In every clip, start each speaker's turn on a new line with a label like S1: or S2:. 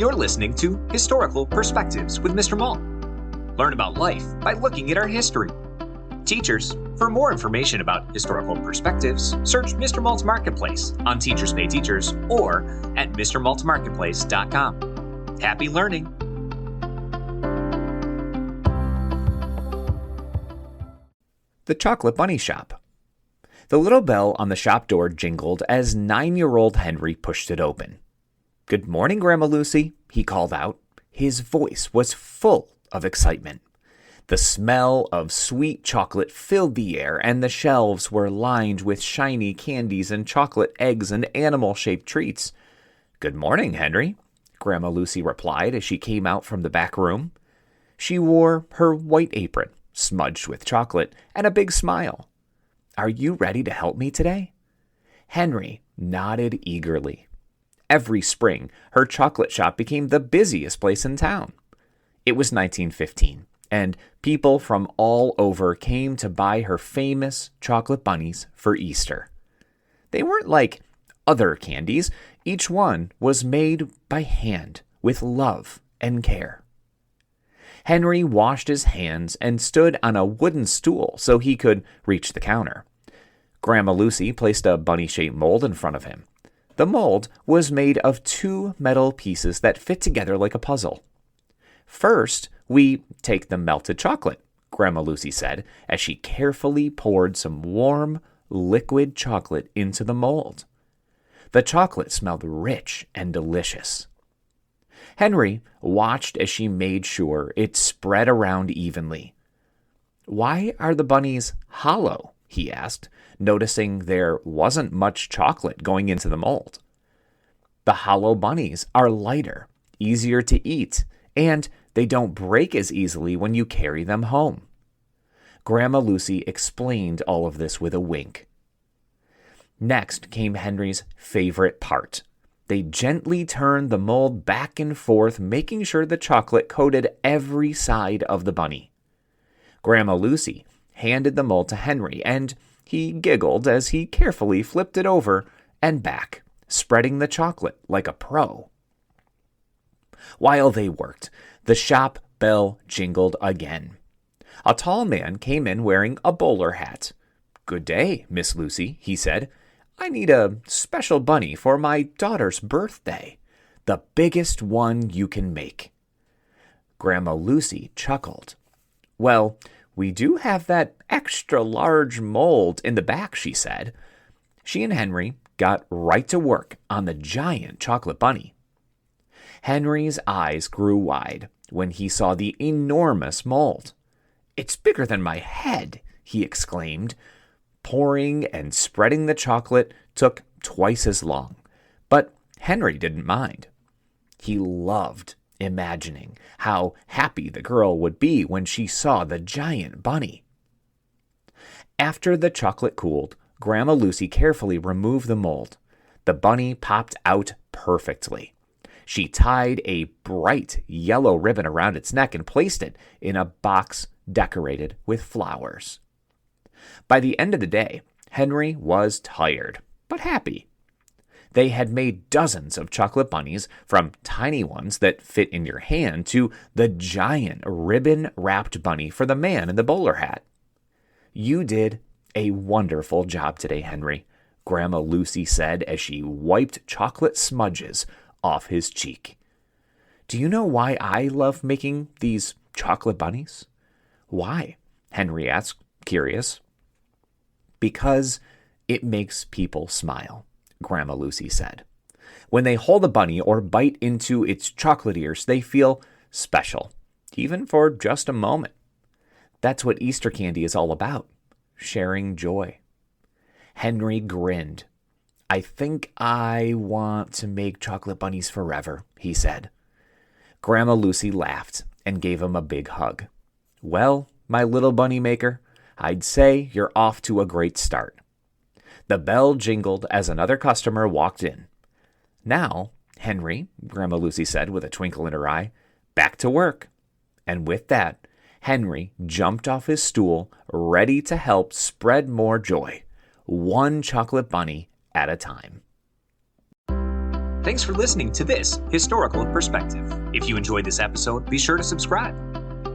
S1: You're listening to Historical Perspectives with Mr. Malt. Learn about life by looking at our history. Teachers, for more information about historical perspectives, search Mr. Malt's Marketplace on Teachers Pay Teachers or at mrmaltmarketplace.com. Happy learning!
S2: The Chocolate Bunny Shop. The little bell on the shop door jingled as 9-year-old Henry pushed it open. "Good morning, Grandma Lucy," he called out. His voice was full of excitement. The smell of sweet chocolate filled the air, and the shelves were lined with shiny candies and chocolate eggs and animal-shaped treats. "Good morning, Henry," Grandma Lucy replied as she came out from the back room. She wore her white apron, smudged with chocolate, and a big smile. "Are you ready to help me today?" Henry nodded eagerly. Every spring, her chocolate shop became the busiest place in town. It was 1915, and people from all over came to buy her famous chocolate bunnies for Easter. They weren't like other candies. Each one was made by hand with love and care. Henry washed his hands and stood on a wooden stool so he could reach the counter. Grandma Lucy placed a bunny-shaped mold in front of him. The mold was made of 2 metal pieces that fit together like a puzzle. "First, we take the melted chocolate," Grandma Lucy said, as she carefully poured some warm, liquid chocolate into the mold. The chocolate smelled rich and delicious. Henry watched as she made sure it spread around evenly. "Why are the bunnies hollow?" he asked, noticing there wasn't much chocolate going into the mold. "The hollow bunnies are lighter, easier to eat, and they don't break as easily when you carry them home." Grandma Lucy explained all of this with a wink. Next came Henry's favorite part. They gently turned the mold back and forth, making sure the chocolate coated every side of the bunny. Grandma Lucy handed the mold to Henry, and he giggled as he carefully flipped it over and back, spreading the chocolate like a pro. While they worked, the shop bell jingled again. A tall man came in wearing a bowler hat. "Good day, Miss Lucy," he said. "I need a special bunny for my daughter's birthday. The biggest one you can make." Grandma Lucy chuckled. "Well, we do have that extra large mold in the back," she said. She and Henry got right to work on the giant chocolate bunny. Henry's eyes grew wide when he saw the enormous mold. "It's bigger than my head," he exclaimed. Pouring and spreading the chocolate took twice as long, but Henry didn't mind. He loved imagining how happy the girl would be when she saw the giant bunny. After the chocolate cooled, Grandma Lucy carefully removed the mold. The bunny popped out perfectly. She tied a bright yellow ribbon around its neck and placed it in a box decorated with flowers. By the end of the day, Henry was tired, but happy. They had made dozens of chocolate bunnies, from tiny ones that fit in your hand to the giant ribbon-wrapped bunny for the man in the bowler hat. "You did a wonderful job today, Henry," Grandma Lucy said as she wiped chocolate smudges off his cheek. "Do you know why I love making these chocolate bunnies?" "Why?" Henry asked, curious. "Because it makes people smile," Grandma Lucy said. "When they hold a bunny or bite into its chocolatiers, they feel special, even for just a moment. That's what Easter candy is all about, sharing joy." Henry grinned. "I think I want to make chocolate bunnies forever," he said. Grandma Lucy laughed and gave him a big hug. "Well, my little bunny maker, I'd say you're off to a great start." The bell jingled as another customer walked in. "Now, Henry," Grandma Lucy said with a twinkle in her eye, "back to work." And with that, Henry jumped off his stool, ready to help spread more joy, one chocolate bunny at a time.
S1: Thanks for listening to this Historical Perspective. If you enjoyed this episode, be sure to subscribe.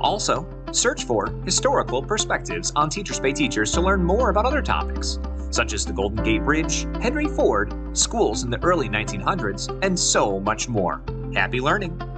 S1: Also, search for Historical Perspectives on Teachers Pay Teachers to learn more about other topics, such as the Golden Gate Bridge, Henry Ford, schools in the early 1900s, and so much more. Happy learning!